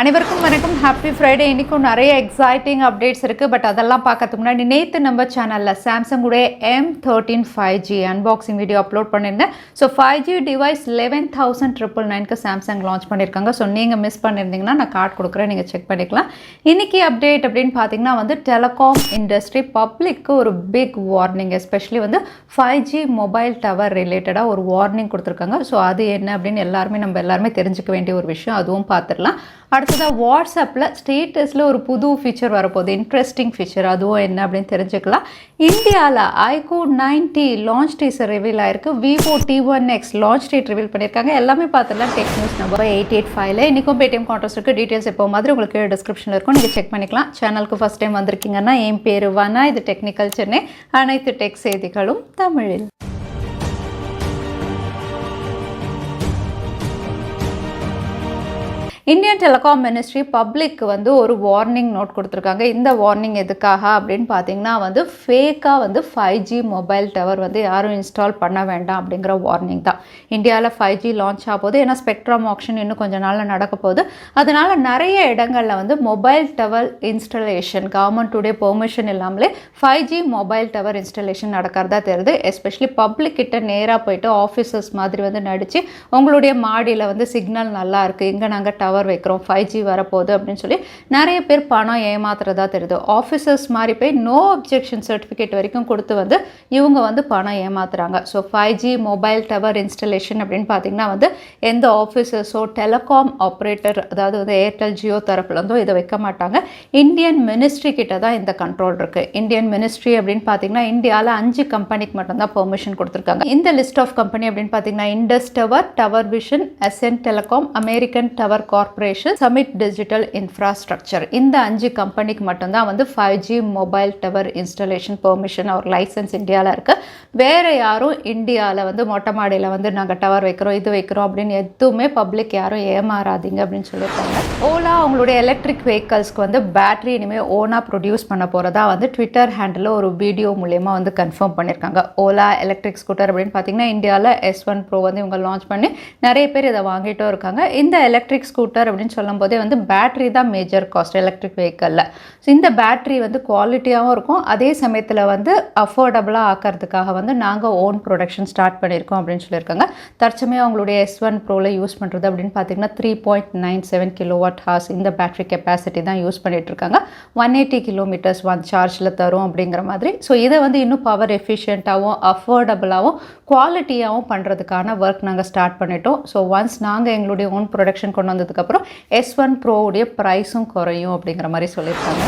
அனைவருக்கும் வணக்கம். Happy Friday. இன்றைக்கும் நிறைய எக்ஸைட்டிங் அப்டேட்ஸ் இருக்குது. பட் அதெல்லாம் பார்க்கறதுக்கு முன்னாடி நேற்று நம்ம சேனலில் சாம்சங்குடைய M13 5G unboxing video upload பண்ணியிருந்தேன். ஸோ 5G டிவைஸ் 11,999க்கு சாம்சங் லான்ச் பண்ணியிருக்காங்க. ஸோ நீங்கள் மிஸ் பண்ணியிருந்தீங்கன்னா நான் கார்டு கொடுக்குறேன், நீங்கள் செக் பண்ணிக்கலாம். இன்றைக்கி அப்டேட் அப்படின்னு பார்த்தீங்கன்னா டெலகாம் இண்டஸ்ட்ரி பப்ளிக்கு ஒரு big warning, especially 5G mobile tower ரிலேட்டடாக ஒரு வார்னிங் கொடுத்துருக்காங்க. ஸோ அது என்ன அப்படின்னு நம்ம எல்லாருமே தெரிஞ்சுக்க வேண்டிய ஒரு விஷயம், அதுவும் பார்த்துடலாம். அடுத்ததாக வாட்ஸ்அப்பில் ஸ்டேட்டஸில் ஒரு புது ஃபீச்சர் வரப்போகுது, இன்ட்ரெஸ்டிங் ஃபீச்சர், அதுவும் என்ன அப்படின்னு தெரிஞ்சுக்கலாம். இந்தியாவில் iQOO 90 லான்ச் டீசர் ரிவீல் ஆயிருக்கு. Vivo T1x Launch Date reveal பண்ணியிருக்காங்க. எல்லாமே பார்த்துலாம் டெக் நியூஸ் நம்பர் 885. இன்றைக்கும் பேடிஎம் கான்டெஸ்ட் இருக்குது. டீட்டெயில்ஸ் எப்போ மாதிரி உங்களுக்கு டிஸ்கிரிப்ஷனில் இருக்கும், நீங்கள் செக் பண்ணிக்கலாம். சேனலுக்கு ஃபஸ்ட் டைம் வந்திருக்கீங்கன்னா என் பேர் வனா, இது டெக்னிக்கல் சென்னை, அனைத்து டெக் செய்திகளும் தமிழில். இந்தியன் டெலிகாம் மினிஸ்ட்ரி பப்ளிக்கு ஒரு வார்னிங் நோட் கொடுத்துருக்காங்க. இந்த வார்னிங் எதுக்காக அப்படின்னு பார்த்தீங்கன்னா ஃபேக்காக 5G மொபைல் டவர் யாரும் இன்ஸ்டால் பண்ண வேண்டாம் அப்படிங்கிற வார்னிங் தான். இந்தியாவில் 5G லான்ச் ஆகும்போது, ஏன்னா ஸ்பெக்ட்ரம் ஆக்ஷன் இன்னும் கொஞ்சம் நாளில் நடக்க போகுது. அதனால் நிறைய இடங்களில் மொபைல் டவர் இன்ஸ்டாலேஷன் கவர்மெண்ட்டுடைய பெர்மிஷன் இல்லாமலே 5G மொபைல் டவர் இன்ஸ்டாலேஷன் நடக்கிறதா தெரியுது. எஸ்பெஷலி பப்ளிக் கிட்ட நேராக போயிட்டு ஆஃபீஸர்ஸ் மாதிரி நடித்து உங்களுடைய மாடியில் சிக்னல் நல்லா இருக்குது, இங்கே நாங்கள் டவர் வைக்கிறோம், 5G வரப்போகுது அப்படின்னு சொல்லி நிறைய பேர் பணம் ஏமாத்துறதா தெரியுது. ஆஃபீஸர்ஸ் மாதிரி போய் நோ அப்ஜெக்ஷன் சர்டிஃபிகேட் வரைக்கும் கொடுத்து இவங்க பணம் ஏமாத்துறாங்க. So 5G mobile tower installation அப்படின்னு பார்த்தீங்கன்னா எந்த ஆஃபீஸர்ஸோ டெலிகாம் ஆப்ரேட்டர், அதாவது ஏர்டெல் ஜியோ தரப்புலேருந்தோ இதை வைக்க மாட்டாங்க. இந்தியன் மினிஸ்ட்ரி கிட்ட தான் இந்த கண்ட்ரோல் இருக்குது. இந்தியன் மினிஸ்ட்ரி அப்படின்னு பார்த்தீங்கன்னா இந்தியாவில் 5 கம்பெனிக்கு மட்டும்தான் பெர்மிஷன் கொடுத்துருக்காங்க. இந்த லிஸ்ட் ஆஃப் கம்பெனி அப்படின்னு பார்த்தீங்கன்னா Indus Tower, tower vision, SN telecom, American Tower corporation, Summit digital infrastructure. இந்த 5 கம்பெனிக்கு மட்டும்தான் 5G mobile tower installation permission ஒரு லைசன்ஸ் இந்தியாவில் இருக்குது. வேறு யாரும் இந்தியாவில் மொட்டை மாடியில் நாங்கள் டவர் வைக்கிறோம், இது வைக்கிறோம் அப்படின்னு எதுவுமே பப்ளிக் யாரும் ஏமாறாதீங்க அப்படின்னு சொல்லியிருக்காங்க. ஓலா அவங்களுடைய எலக்ட்ரிக் வெஹிக்கல்ஸ்க்கு பேட்டரி இனிமேல் ஓனாக ப்ரொடியூஸ் பண்ண போகிறதா ட்விட்டர் ஹேண்டில் ஒரு வீடியோ மூலயமா கன்ஃபார்ம் பண்ணியிருக்காங்க. ஓலா எலக்ட்ரிக் ஸ்கூட்டர் அப்படின்னு பார்த்தீங்கன்னா இந்தியாவில் S1 Pro இவங்க லான்ச் பண்ணி நிறைய பேர் இதை வாங்கிட்டும் இருக்காங்க. இந்த எலக்ட்ரிக் ஸ்கூட்டர் அப்படின்னு சொல்லும் போதே பேட்டரி தான் மேஜர் காஸ்ட் எலக்ட்ரிக் வெஹிக்கலில். ஸோ இந்த பேட்டரி குவாலிட்டியாகவும் இருக்கும், அதே சமயத்தில் அஃபோர்டபுளாக ஆக்கிறதுக்காக நாங்கள் ஓன் ப்ரொடக்ஷன் ஸ்டார்ட் பண்ணியிருக்கோம் அப்படின்னு சொல்லியிருக்காங்க. தற்சமயம் அவங்களுடைய S1 Proவில் யூஸ் பண்ணுறது அப்படின்னு பார்த்தீங்கன்னா 3.97 kWh இந்த பேட்டரி கெப்பாசிட்டி தான் யூஸ் பண்ணிட்டு இருக்காங்க. 180 kilometers சார்ஜில் தரும் அப்படிங்கிற மாதிரி. ஸோ இதை இன்னும் பவர் எஃபிஷியண்ட்டாகவும் அஃபோர்டபுளாகவும் குவாலிட்டியாகவும் பண்ணுறதுக்கான ஒர்க் நாங்கள் ஸ்டார்ட் பண்ணிட்டோம். ஸோ ஒன்ஸ் நாங்கள் எங்களுடைய ஓன் ப்ரொடக்ஷன் கொண்டு வந்ததுக்கப்புறம் S1 Pro உடைய ப்ரைஸும் குறையும் அப்படிங்கிற மாதிரி சொல்லியிருக்காங்க.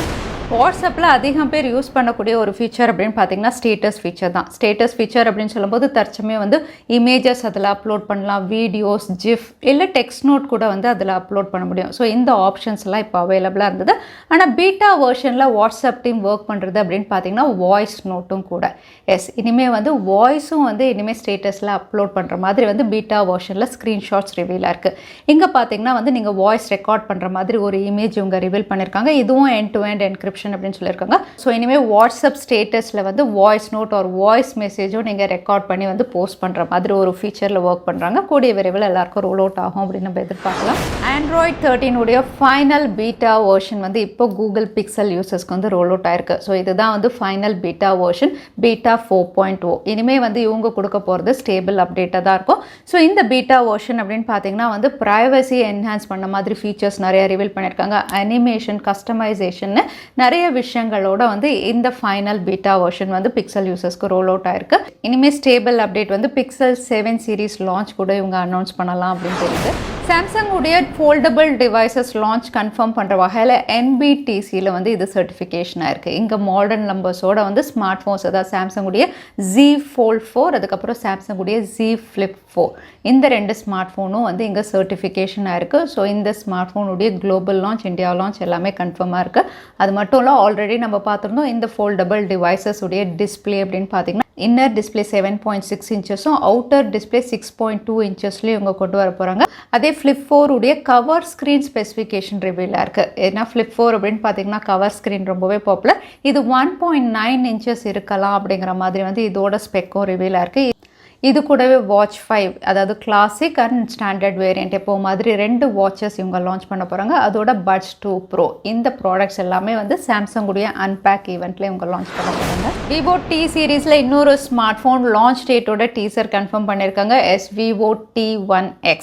வாட்ஸ்அப்பில் அதிகம் பேர் யூஸ் பண்ணக்கூடிய ஒரு ஃபீச்சர் அப்படின்னு பார்த்தீங்கன்னா ஸ்டேட்டஸ் ஃபீச்சர் தான். ஸ்டேட்டஸ் ஃபீச்சர் அப்படின்னு சொல்லும்போது தற்சமயம் இமேஜஸ் அதில் அப்லோட் பண்ணலாம், வீடியோஸ், ஜிஃப் இல்லை டெக்ஸ்ட் நோட் கூட அதில் அப்லோட் பண்ண முடியும். ஸோ இந்த ஆப்ஷன்ஸ்லாம் இப்போ அவைலபிளாக இருந்தது. ஆனால் பீட்டா வெர்ஷனில் வாட்ஸ்அப் டீம் ஒர்க் பண்ணுறது அப்படின்னு பார்த்தீங்கன்னா வாய்ஸ் நோட்டும் கூட. எஸ், இனிமேல் வாய்ஸும் இனிமேல் ஸ்டேட்டஸில் அப்லோட் பண்ணுற மாதிரி பீட்டா வெர்ஷனில் ஸ்க்ரீன்ஷாட்ஸ் ரிவீலாக இருக்குது. இங்கே பார்த்தீங்கன்னா நீங்கள் வாய்ஸ் ரெக்கார்ட் பண்ணுற மாதிரி ஒரு இமேஜ் இவங்க ரிவீல் பண்ணியிருக்காங்க. இதுவும் எண்ட் டு எண்ட் என்கிரிப்ஷன் அப்படின்னு சொல்லியிருக்காங்க. ஸோ இனிமேல் வாட்ஸ்அப் ஸ்டேட்டஸில் வாய்ஸ் நோட் ஒரு வாய்ஸ் மெசேஜும் நீங்கள் ரெக்கார்ட் பண்ணி போஸ்ட் பண்ணுற மாதிரி ஒரு ஃபீச்சரில் ஒர்க் பண்ணுறாங்க. கூடிய விரைவில் எல்லாருக்கும் ரோல் அவுட் ஆகும் அப்படின்னு நம்ம எதிர்பார்க்கலாம். Android 13 உடைய ஃபைனல் பீட்டா வெர்ஷன் இப்போ கூகுள் பிக்சல் யூசர்ஸ்க்கு ரோல் அவுட் ஆயிருக்கு. ஸோ இதுதான் ஃபைனல் பீட்டா வெர்ஷன், பீட்டா 4.0. இனிமேல் இவங்க கொடுக்க போகிறது ஸ்டேபிள் அப்டேட்டாக தான் இருக்கும். ஸோ இந்த பீட்டா வெர்ஷன் அப்படின்னு பார்த்தீங்கன்னா ப்ரைவசி என்ஹான்ஸ் பண்ண மாதிரி ஃபீச்சர்ஸ் நிறைய ரிவீல் பண்ணியிருக்காங்க. அனிமேஷன், கஸ்டமைசேஷன் நிறைய விஷயங்களோட இந்த ஃபைனல் பீட்டா வெர்ஷன் பிக்சல் யூசர்ஸ்க்கு ரோல் அவுட் ஆயிருக்கு. இனிமேல் stable update pixel 7 series launch கூட இவங்க அனௌன்ஸ் பண்ணலாம் அப்படின்னு தெரியுது. சாம்சங் உடைய ஃபோல்டபுள் டிவைசஸ் லான்ச் கன்ஃபார்ம் பண்ணுற வகையில் NBTCயில் இது சர்டிஃபிகேஷன் ஆயிருக்கு. இங்கே மாடர்ன் நம்பர்ஸோட ஸ்மார்ட் ஃபோன்ஸ், அதாவது சாம்சங் உடைய Z Fold 4, அதுக்கப்புறம் சாம்சங் உடைய Z Flip 4, இந்த 2 ஸ்மார்ட் ஃபோனும் இங்கே சர்டிஃபிகேஷன் ஆயிருக்கு. ஸோ இந்த ஸ்மார்ட் ஃபோனுடைய குளோபல் லான்ச், இந்தியா லான்ச் எல்லாமே கன்ஃபார்மாக இருக்குது. அது மட்டும் இல்லை, ஆல்ரெடி நம்ம பார்த்துருந்தோம் இந்த ஃபோல்டபுள் டிவைசஸ் உடைய டிஸ்பிளே அப்படின்னு பார்த்தீங்கன்னா இன்னர் டிஸ்பிளே 7.6 இன்ச்சஸும் அவுட்டர் டிஸ்பிளே 6.2 இன்ச்சஸ்லேயும் இவங்க கொண்டு வர போகிறாங்க. அதே Flip 4 உடைய கவர் ஸ்க்ரீன் ஸ்பெசிஃபிகேஷன் ரிவீலாக இருக்குது. ஏன்னா Flip 4 அப்படின்னு பார்த்தீங்கன்னா கவர் ஸ்க்ரீன் ரொம்பவே பாப்புலர். இது 1.9 இன்ச்சஸ் இருக்கலாம் அப்படிங்கிற மாதிரி இதோட ஸ்பெக்கும் ரிவீலாக இருக்குது. இது கூடவே வாட்ச் 5 அதாவது கிளாசிக் அண்ட் ஸ்டாண்டர்ட் வேரியன்ட் எப்போ மாதிரி 2 வாட்சஸ் இவங்க லான்ச் பண்ண போகிறாங்க. அதோட பட்ஸ் 2 ப்ரோ இந்த ப்ராடக்ட்ஸ் எல்லாமே வந்து சாம்சங் உடைய அன்பேக் ஈவெண்ட்டில் இவங்க லான்ச் பண்ண போகிறாங்க. விவோ டி சீரீஸில் இன்னொரு ஸ்மார்ட் ஃபோன் லான்ச் டேட்டோட டீசர் கன்ஃபார்ம் பண்ணியிருக்காங்க. Vivo T1x.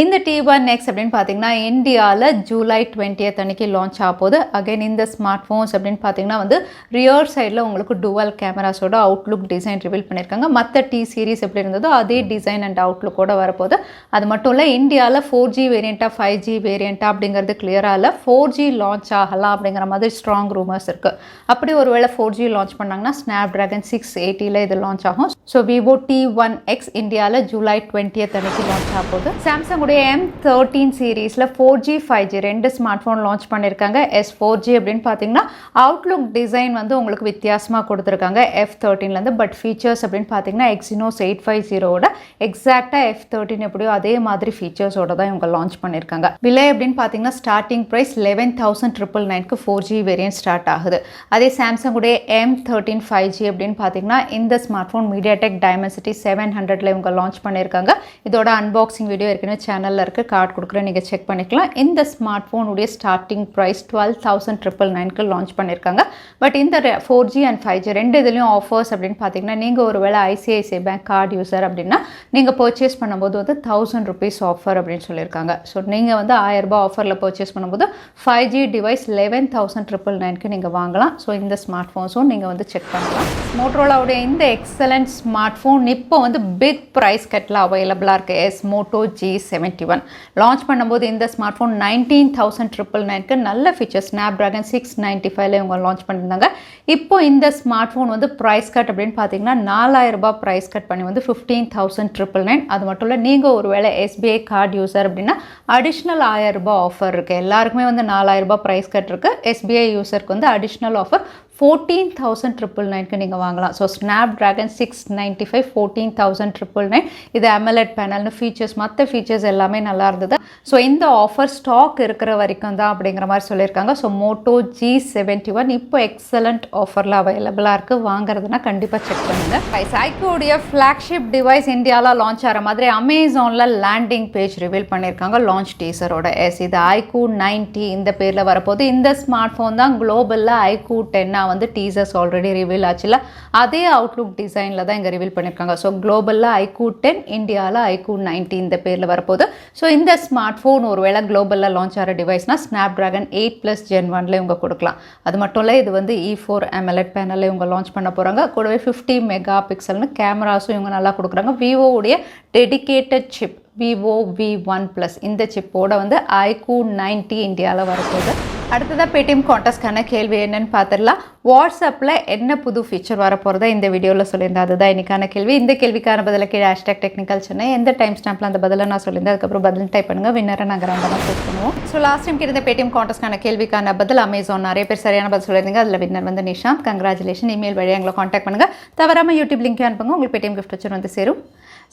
இந்த T1x அப்படின்னு பார்த்தீங்கன்னா இந்தியாவில் ஜூலை 20th அன்னைக்கு லான்ச் ஆக போகுது. அகைன் இந்த ஸ்மார்ட் ஃபோன்ஸ் அப்படின்னு பார்த்தீங்கன்னா வந்து ரியர் சைடில் உங்களுக்கு டுவல் கேமராஸோட அவுட்லுக் டிசைன் ரிவீல் பண்ணியிருக்காங்க. மற்ற டி சீரீஸ் எப்படி இருந்ததோ அதே டிசைன் அண்ட் அவுட்லுக்கோட வரப்போகுது. அது மட்டும் இல்லை இந்தியாவில் 4G வேரியண்ட்டா 5G வேரியண்ட்டா அப்படிங்கிறது கிளியராக இல்லை. 4G லான்ச் ஆகலாம் அப்படிங்கிற மாதிரி ஸ்ட்ராங் ரூமர்ஸ் இருக்குது. அப்படி ஒருவேளை 4G லான்ச் பண்ணாங்கன்னா ஸ்னாப்ட்ராகன் 680 இது லான்ச் ஆகும். ஸோ விவோ T1x இந்தியாவில் ஜூலை 20th அன்னைக்கு லான்ச் ஆக போகுது. சாம்சங் உடைய M13 சீரீஸில் 4G 5G 2 smart phone launch பண்ணியிருக்காங்க. S4G அப்படின்னு பார்த்தீங்கன்னா அவுட்லுக் டிசைன் வந்து உங்களுக்கு வித்தியாசமாக கொடுத்துருக்காங்க F13லேருந்து. பட் ஃபீச்சர்ஸ் அப்படின்னு பார்த்தீங்கன்னா Exynos 850ஓட எக்ஸாக்டாக F13 எப்படியோ அதே மாதிரி ஃபீச்சர்ஸோட தான் இவங்க லான்ச் பண்ணியிருக்காங்க. விலை அப்படின்னு பார்த்தீங்கன்னா ஸ்டார்டிங் ப்ரைஸ் 11,999க்கு 4G வேரியன்ட் ஸ்டார்ட் ஆகுது. அதே சாம்சங் உடைய M13 5G அப்படின்னு பார்த்தீங்கன்னா இந்த ஸ்மார்ட் ஃபோன் MediaTek Dimensity 700ல இவங்க லான்ச் பண்ணியிருக்காங்க. இதோட அன்பாக்சிங் வீடியோ ஏற்கனவே சேனலில் இருக்குது, கார்டு கொடுக்குறேன், நீங்கள் செக் பண்ணிக்கலாம். இந்த ஸ்மார்ட் ஃபோன் உடைய ஸ்டார்டிங் ப்ரைஸ் 12,999க்கு லான்ச் பண்ணியிருக்காங்க. பட் இந்த 4G அண்ட் 5G ரெண்டு இதுலேயும் ஆஃபர்ஸ் அப்படின்னு பார்த்தீங்கன்னா நீங்கள் ஒருவேளை ICICI பேங்க் கார்டு யூஸர் அப்படின்னா நீங்கள் பர்ச்சேஸ் பண்ணும்போது வந்து 1000 rupees ஆஃபர் அப்படின்னு சொல்லியிருக்காங்க. ஸோ நீங்கள் வந்து 1000 ரூபாய் ஆஃபரில் பர்ச்சேஸ் பண்ணும்போது 5G டிவைஸ் 11,999க்கு நீங்கள் வாங்கலாம். ஸோ இந்த ஸ்மார்ட் ஃபோன்ஸும் நீங்கள் வந்து செக் பண்ணலாம். மோட்டோரோலாவுடைய இந்த எக்ஸலண்ட் ஸ்மார்ட் ஃபோன் இப்போ வந்து பிக் ப்ரைஸ் கட்டில் அவைலபிளாக இருக்குது. Moto G71 லான்ச் பண்ணும்போது இந்த ஸ்மார்ட் ஃபோன் 19,999க்கு நல்ல ஃபீச்சர் ஸ்னாப்ட்ராகன் 695ல இவங்க லான்ச் பண்ணியிருந்தாங்க. இப்போ இந்த ஸ்மார்ட் ஃபோன் வந்து ப்ரைஸ் கட் அப்படின்னு பார்த்தீங்கன்னா 4000 ரூபாய் ப்ரைஸ் கட் பண்ணி வந்து 15,999. அது மட்டும் இல்லை நீங்கள் ஒருவேளை SBI கார்டு யூஸர் அப்படின்னா அடிஷ்னல் 1000 ரூபாய் ஆஃபர் இருக்குது. எல்லாருக்குமே வந்து 4000 ரூபாய் ப்ரைஸ் கட் இருக்குது. SBI யூஸருக்கு வந்து அடிஷ்னல் ஆஃபர் 14,999க்கு நீங்கள் வாங்கலாம். So Snapdragon 695 14,999. இது AMOLED பேனல்னு ஃபீச்சர்ஸ் மற்ற ஃபீச்சர்ஸ் எல்லாமே நல்லா இருந்தது. ஸோ இந்த ஆஃபர் ஸ்டாக் இருக்கிற வரைக்கும் தான் அப்படிங்கிற மாதிரி சொல்லியிருக்காங்க. ஸோ Moto G71 இப்போ எக்ஸலண்ட் ஆஃபரில் அவைலபிளாக இருக்குது. வாங்குறதுனா கண்டிப்பாக செக் பண்ணுங்கள். iQOO ஃப்ளாக்ஷிப் டிவைஸ் இந்தியாவில் லான்ச் ஆகிற மாதிரி அமேசானில் லேண்டிங் பேஜ் ரிவீல் பண்ணியிருக்காங்க லான்ச் டீசரோட. இது iQOO 90 இந்த பேரில் வரப்போது. இந்த ஸ்மார்ட் ஃபோன் தான் குளோபலில் iQOO 10 வந்து டீசர்ஸ் ஆல்ரெடி ரிவீல் ஆச்சுல அதே அவுட்லுக் டிசைனில் தான் இங்கே ரிவீல் பண்ணியிருக்காங்க. ஸோ குளோபலில் iQOO 10 இந்தியாவில் iQOO 90 இந்த பேரில் வரப்போது. ஸோ இந்த ஸ்மார்ட் ஃபோன் ஒருவேளை குளோபலில் லான்ச் ஆகிற டிவைஸ்னா ஸ்னாப்ட்ராகன் 8+ Gen 1ல இவங்க கொடுக்கலாம். அது மட்டும் இல்லை இது வந்து E4 AMOLED பேனலில் இவங்க லான்ச் பண்ண போகிறாங்க. கூடவே 50 மெகா பிக்சல்னு கேமராஸும் இவங்க நல்லா கொடுக்குறாங்க. விவோவுடைய டெடிகேட்டட் சிப் Vivo V1+ இந்த சிப்போட வந்து iQOO 90 இந்தியாவில் வரப்போகுது. அடுத்ததாக பேடிஎம் கான்டெஸ்ட்கான கேள்வி என்னன்னு பார்த்துடலாம். வாட்ஸ்அப்பில் என்ன புது ஃபீச்சர் வரப்போகிறதா இந்த வீடியோவில் சொல்லியிருந்தேன். அதுதான் இன்னைக்கான கேள்வி. இந்த கேள்விக்கான பதில கீழே #Technical Chennai எந்த டைம் ஸ்டாம்பில் அந்த பதிலை நான் சொல்லியிருந்தேன். அதுக்கப்புறம் பதில் டைப் பண்ணுங்கள். வின்னரை நாங்கள் ரேண்டமாக சூஸ் பண்ணுவோம். ஸோ லாஸ்ட் டைம் இருந்த பேடிஎம் கான்டெஸ்ட்கான கேள்விக்கான பதில் அமேசான் நிறைய பேர் சரியான பதில் சொல்லியிருந்தீங்க. அதில் வின்னர் வந்து நிஷாந்த். கங்க்ராச்சுலேஷன். இமெயில் வழியாக எங்களை காண்டாக்ட் பண்ணுங்கள். தவறாமல் யூடியூப் லிங்க் அனுப்புங்க. உங்களுக்கு பேடிஎம் கிஃப்ட் வச்சு வந்து சேரும்.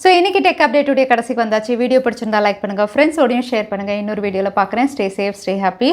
ஸோ இன்றைக்கி டெக் அப்டேட்டுடைய கடைசிக்கு வந்தாச்சு. வீடியோ பிடிச்சிருந்தா லைக் பண்ணுங்கள், ஃப்ரெண்ட்ஸோடையும் ஷேர் பண்ணுங்கள். இன்னொரு வீடியோவில் பார்க்குறேன். Stay safe, stay happy.